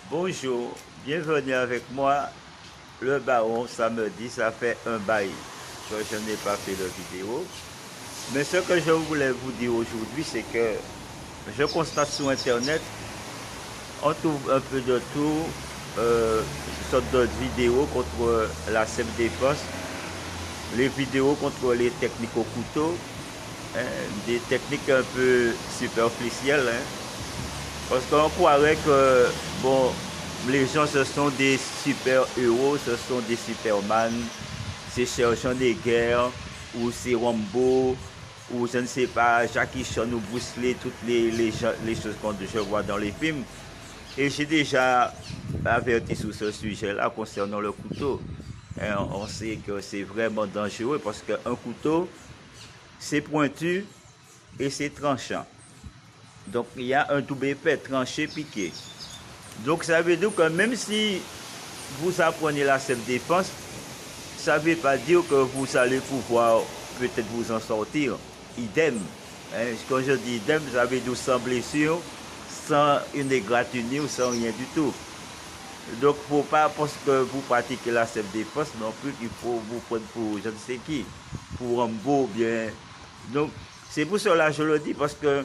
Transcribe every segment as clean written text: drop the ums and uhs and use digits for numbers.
Bonjour, bienvenue avec moi, le baron samedi, ça fait un bail que je n'ai pas fait de vidéo. Mais ce que je voulais vous dire aujourd'hui, c'est que je constate sur Internet, on trouve un peu de tout, une sorte de vidéos contre la self-défense, les vidéos contre les techniques au couteau, hein, des techniques un peu superficielles, hein. Parce qu'on croirait que, bon, les gens, ce sont des super-héros, ce sont des Superman, c'est Schwarzenegger, ou c'est Rambo, ou je ne sais pas, Jackie Chan ou Bruce Lee, toutes les choses que je vois dans les films. Et j'ai déjà averti sur ce sujet-là concernant le couteau. Et on sait que c'est vraiment dangereux parce qu'un couteau, c'est pointu et c'est tranchant. Donc il y a un double épais, tranché, piqué. Donc ça veut dire que même si vous apprenez la self-défense, ça ne veut pas dire que vous allez pouvoir peut-être vous en sortir. Idem. Hein, quand je dis idem, ça veut dire sans blessure, sans une égratignure, sans rien du tout. Donc il ne faut pas, parce que vous pratiquez la self-défense non plus, qu'il faut vous prendre pour je ne sais qui, pour un beau bien. Donc c'est pour cela que je le dis, parce que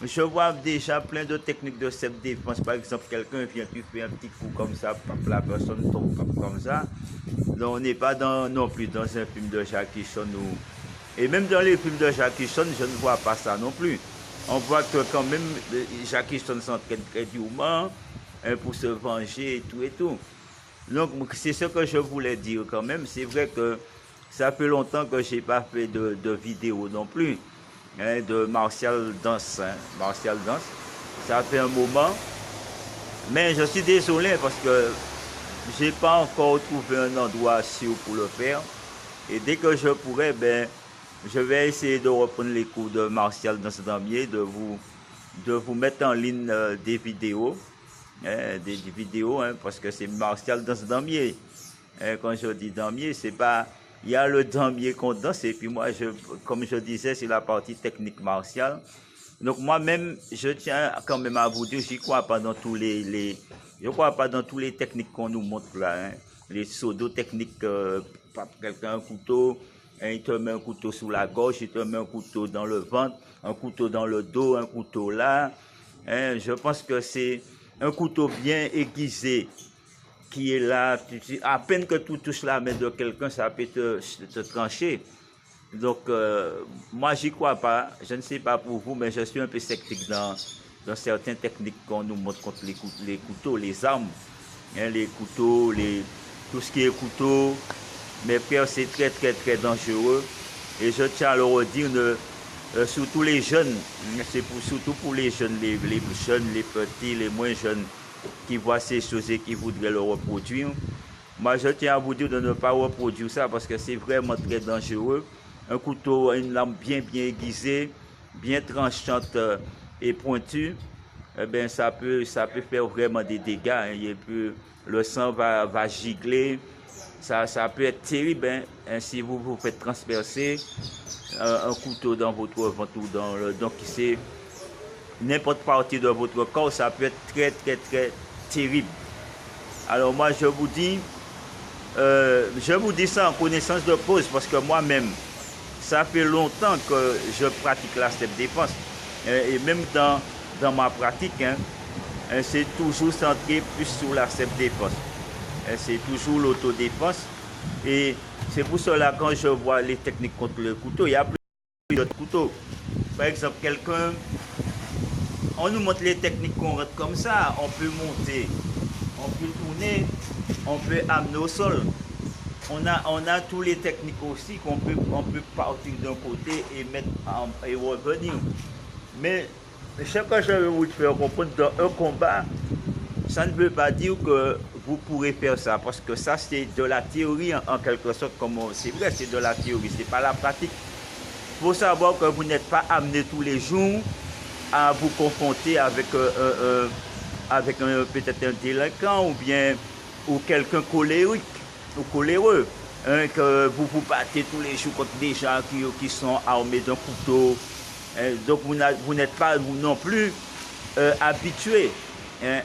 je vois déjà plein de techniques de self-défense. Par exemple, quelqu'un vient, tu fais un petit coup comme ça, la personne tombe comme ça. Donc on n'est pas non plus dans un film de Jackie Chan. Et même dans les films de Jackie Chan, je ne vois pas ça non plus. On voit que quand même Jackie Chan s'entraîne très durement pour se venger et tout et tout. Donc c'est ce que je voulais dire quand même. C'est vrai que ça fait longtemps que je n'ai pas fait de vidéo non plus, hein, de martial dance. Hein, martial dance. Ça fait un moment. Mais je suis désolé parce que je n'ai pas encore trouvé un endroit sûr pour le faire. Et dès que je pourrai, ben, je vais essayer de reprendre les cours de martial dans ce damier, de vous mettre en ligne des vidéos, hein, des vidéos, hein, parce que c'est martial dans ce damier. Hein, quand je dis damier, c'est pas, il y a le damier qu'on danse et puis moi, comme je disais, c'est la partie technique martiale. Donc moi-même, je tiens quand même à vous dire, j'y crois pas dans je crois pas dans tous les techniques qu'on nous montre là, hein. Les pseudo-techniques, quelqu'un un couteau, hein, il te met un couteau sous la gorge, il te met un couteau dans le ventre, un couteau dans le dos, un couteau là. Hein, je pense que c'est un couteau bien aiguisé qui est là. À peine que tu touches la main de quelqu'un, ça peut te trancher. Donc, moi, j'y crois pas. Je ne sais pas pour vous, mais je suis un peu sceptique dans certaines techniques qu'on nous montre contre les couteaux, les armes. Hein, les couteaux, tout ce qui est couteau. Mes frères, c'est très, très, très dangereux. Et je tiens à le redire, surtout les jeunes. C'est surtout pour les jeunes, les jeunes, les petits, les moins jeunes, qui voient ces choses et qui voudraient le reproduire. Moi, je tiens à vous dire de ne pas reproduire ça parce que c'est vraiment très dangereux. Un couteau, une lame bien aiguisée, bien tranchante et pointue, eh bien, ça peut faire vraiment des dégâts. Hein, et puis, le sang va gicler. Ça peut être terrible, hein, si vous vous faites transpercer un couteau dans votre ventre ou donc c'est n'importe partie de votre corps, ça peut être très, très, très terrible. Alors moi, je vous dis ça en connaissance de cause parce que moi-même, ça fait longtemps que je pratique la self-défense. Et même dans ma pratique, hein, c'est toujours centré plus sur la self-défense. C'est toujours l'autodéfense. Et c'est pour cela quand je vois les techniques contre le couteau, il y a plusieurs couteaux. Par exemple, on nous montre les techniques qu'on rentre comme ça. On peut monter, on peut tourner, on peut amener au sol. On a toutes les techniques aussi on peut partir d'un côté et revenir. Mais ce que je veux vous faire comprendre, dans un combat, ça ne veut pas dire que vous pourrez faire ça, parce que ça c'est de la théorie en quelque sorte, comme c'est vrai, c'est de la théorie, c'est pas la pratique. Il faut savoir que vous n'êtes pas amené tous les jours à vous confronter avec peut-être un délinquant ou quelqu'un colérique ou coléreux, hein, que vous vous battez tous les jours contre des gens qui sont armés d'un couteau. Hein, donc vous n'êtes pas vous non plus habitué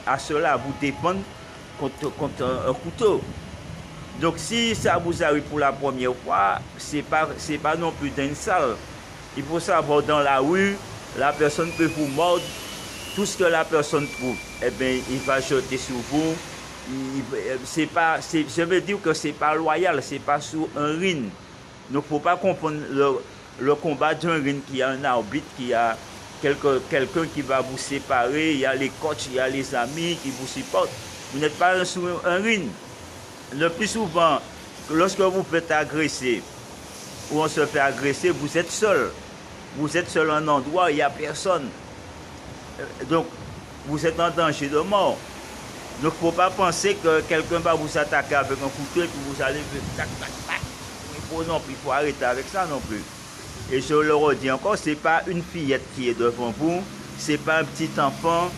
à cela, vous défendre contre un couteau. Donc si ça vous arrive pour la première fois, c'est pas non plus dans une salle. Il faut savoir dans la rue, la personne peut vous mordre, tout ce que la personne trouve, eh bien, il va jeter sur vous. Je veux dire que c'est pas loyal, c'est pas sur un ring. Donc il ne faut pas confondre le combat d'un ring qui a un arbitre, qui a quelqu'un qui va vous séparer, il y a les coachs, il y a les amis qui vous supportent. Vous n'êtes pas sur un ring. Le plus souvent, lorsque vous faites agresser, ou on se fait agresser, vous êtes seul. Vous êtes seul en un endroit, il n'y a personne. Donc, vous êtes en danger de mort. Donc, il ne faut pas penser que quelqu'un va vous attaquer avec un couteau et puis vous allez tac, tac, tac. Il faut arrêter avec ça non plus. Et je le redis encore, ce n'est pas une fillette qui est devant vous, ce n'est pas un petit enfant,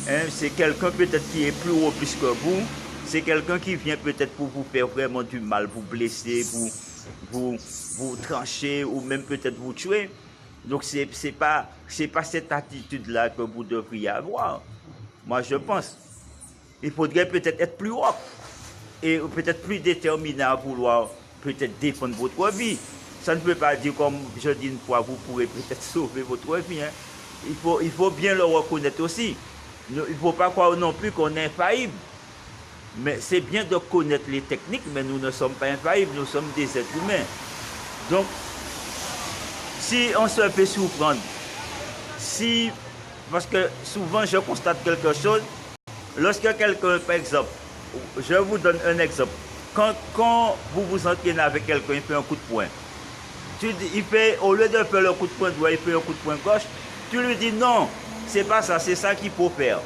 hein, c'est quelqu'un peut-être qui est plus haut plus que vous, c'est quelqu'un qui vient peut-être pour vous faire vraiment du mal, vous blesser, vous trancher ou même peut-être vous tuer. Donc c'est pas cette attitude-là que vous devriez avoir. Moi je pense. Il faudrait peut-être être plus haut et peut-être plus déterminé à vouloir peut-être défendre votre vie. Ça ne peut pas dire, comme je dis une fois, vous pourrez peut-être sauver votre vie. Hein. Il faut bien le reconnaître aussi. Il ne faut pas croire non plus qu'on est infaillible. Mais c'est bien de connaître les techniques, mais nous ne sommes pas infaillibles, nous sommes des êtres humains. Donc, si on se fait surprendre, parce que souvent je constate quelque chose, lorsque quelqu'un, par exemple, je vous donne un exemple, quand vous vous entraînez avec quelqu'un, il fait un coup de poing, au lieu de faire le coup de poing droit, il fait un coup de poing gauche, tu lui dis non, c'est pas ça, c'est ça qu'il faut faire.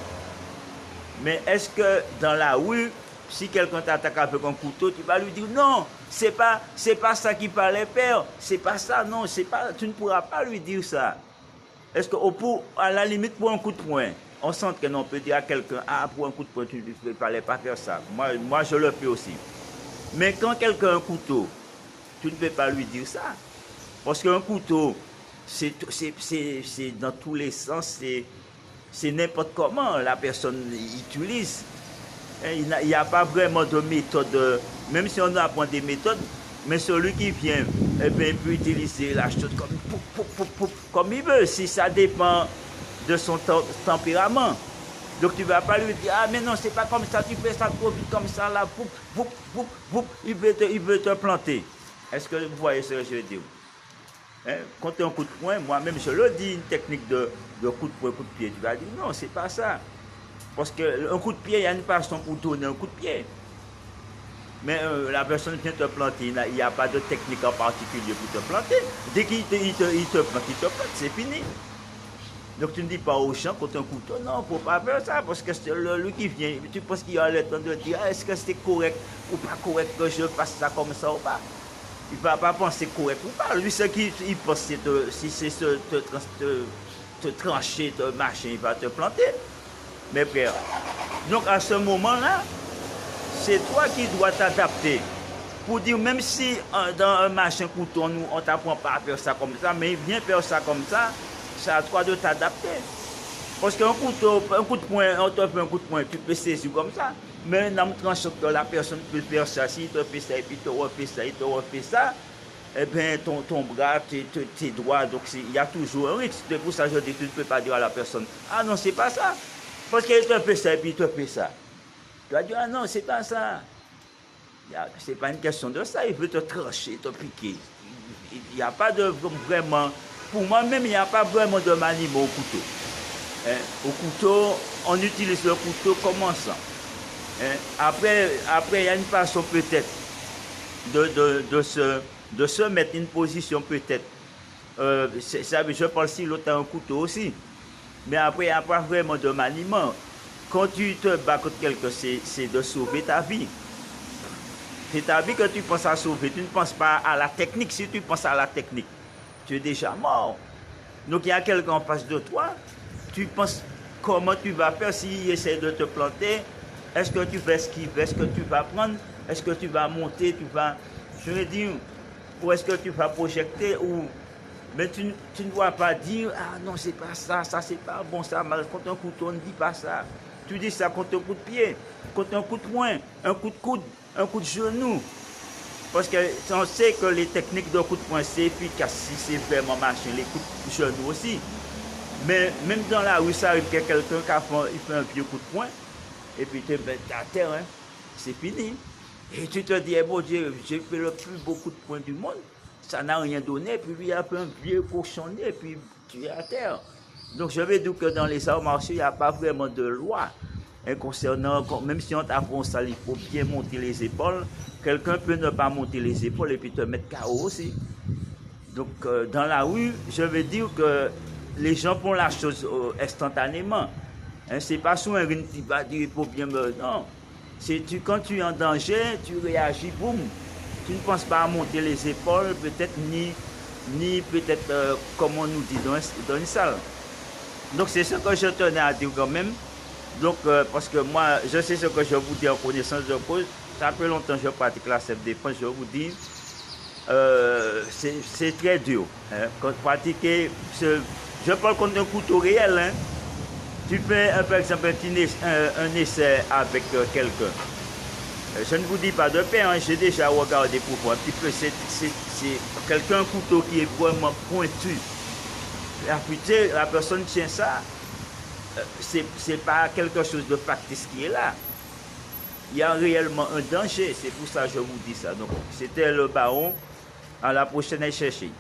Mais est-ce que dans la rue, si quelqu'un t'attaque avec un couteau, tu vas lui dire non, c'est pas ça qu'il fallait faire, c'est pas ça, non, tu ne pourras pas lui dire ça. Est-ce que à la limite pour un coup de poing, on sent que on peut dire à quelqu'un, ah pour un coup de poing, tu ne fallait pas faire ça. Moi je le fais aussi. Mais quand quelqu'un a un couteau, tu ne peux pas lui dire ça. Parce qu'un couteau, c'est dans tous les sens, c'est n'importe comment la personne utilise. Il n'y a pas vraiment de méthode, même si on apprend des méthodes, mais celui qui vient, eh bien, il peut utiliser la chose comme il veut, si ça dépend de son tempérament. Donc tu ne vas pas lui dire, ah mais non, c'est pas comme ça, tu fais ça trop vite comme ça, là, il veut te planter. Est-ce que vous voyez ce que je veux dire? Hein? Quand tu as un coup de poing, moi-même je le dis, une technique de coup de poing, coup de pied, tu vas dire, non, c'est pas ça. Parce qu'un coup de pied, il y a une façon pour donner un coup de pied. Mais la personne vient te planter, il n'y a pas de technique en particulier pour te planter. Dès qu'il te plante, c'est fini. Donc tu ne dis pas au champ contre un couteau, non, il ne faut pas faire ça, parce que c'est lui qui vient, tu penses qu'il a le temps de dire, est-ce que c'est correct ou pas correct que je fasse ça comme ça ou pas. Il ne va pas penser correct ou pas. Lui, ce qu'il pense, si c'est te trancher, te marcher, il va te planter. Mes frères. Donc à ce moment-là, c'est toi qui dois t'adapter. Pour dire, même si dans un machin couteau, on ne t'apprend pas à faire ça comme ça, mais il vient faire ça comme ça, c'est à toi de t'adapter. Parce qu'un couteau, un coup de poing, on te fait un coup de poing, tu peux saisir comme ça. Mais un homme tranchant que la personne peut faire ça, s'il te fait ça, et puis il te refait ça, il te refait ça, eh bien ton bras, tes doigts, donc il y a toujours un risque. C'est pour ça que je dis, tu ne peux pas dire à la personne, ah non, c'est pas ça. Parce qu'il te fait ça et puis il te fait ça. Tu vas dire, ah non, c'est pas ça. C'est pas une question de ça, il veut te trancher, te piquer. Il n'y a pas de vraiment, pour moi-même, il n'y a pas vraiment de maniement au couteau. Hein? Au couteau, on utilise le couteau comme ça. Hein? Après, il y a une façon peut-être de se mettre une position peut-être. Je pense si l'autre a un couteau aussi. Mais après, il n'y a pas vraiment de maniement. Quand tu te bats contre quelqu'un, c'est de sauver ta vie. C'est ta vie que tu penses à sauver. Tu ne penses pas à la technique. Si tu penses à la technique, tu es déjà mort. Donc il y a quelqu'un en face de toi. Tu penses comment tu vas faire s'il essaie de te planter. Est-ce que tu vas esquiver? Est-ce que tu vas prendre? Est-ce que tu vas monter? Je veux dire, ou est-ce que tu vas projeter ou... Mais tu ne dois pas dire, ah non, c'est pas ça, ça c'est pas bon, ça mal. Quand un couteau, on ne dit pas ça. tu dis ça contre un coup de pied, contre un coup de poing, un coup de coude, un coup de genou. Parce qu'on sait que les techniques de coup de poing, c'est efficace si c'est vraiment machin, les coups de genou aussi. Mais même dans la rue, ça arrive que quelqu'un qui fait un vieux coup de poing, et puis tu te mets à terre, hein, c'est fini. Et tu te dis, eh, bon Dieu, j'ai fait le plus beau coup de poing du monde, ça n'a rien donné, puis lui a fait un vieux cochonnet, et puis tu es à terre. Donc je vais dire que dans les arts martiaux, il n'y a pas vraiment de loi. Et concernant, même si on t'apprend ça, il faut bien monter les épaules. Quelqu'un peut ne pas monter les épaules et puis te mettre KO aussi. Donc dans la rue, je veux dire que les gens font la chose instantanément. Hein, c'est pas sur un ring qui va dire il faut bien me... Non. Quand tu es en danger, tu réagis, boum. Tu ne penses pas à monter les épaules, peut-être, ni peut-être, comme on nous dit dans une salle. Donc c'est ce que je tenais à dire quand même. Donc parce que moi, je sais ce que je vous dis en connaissance de cause. Ça fait longtemps que je pratique la self-défense, je vous dis, c'est très dur. Hein. Quand pratiquer, je parle contre un couteau réel. Hein. Tu fais par exemple un essai avec quelqu'un. Je ne vous dis pas de paix, hein. J'ai déjà regardé pour voir un petit peu. C'est quelqu'un, un couteau qui est vraiment pointu. La personne tient ça. C'est pas quelque chose de factice qui est là. Il y a réellement un danger. C'est pour ça que je vous dis ça. Donc, c'était le baron. À la prochaine, chercher.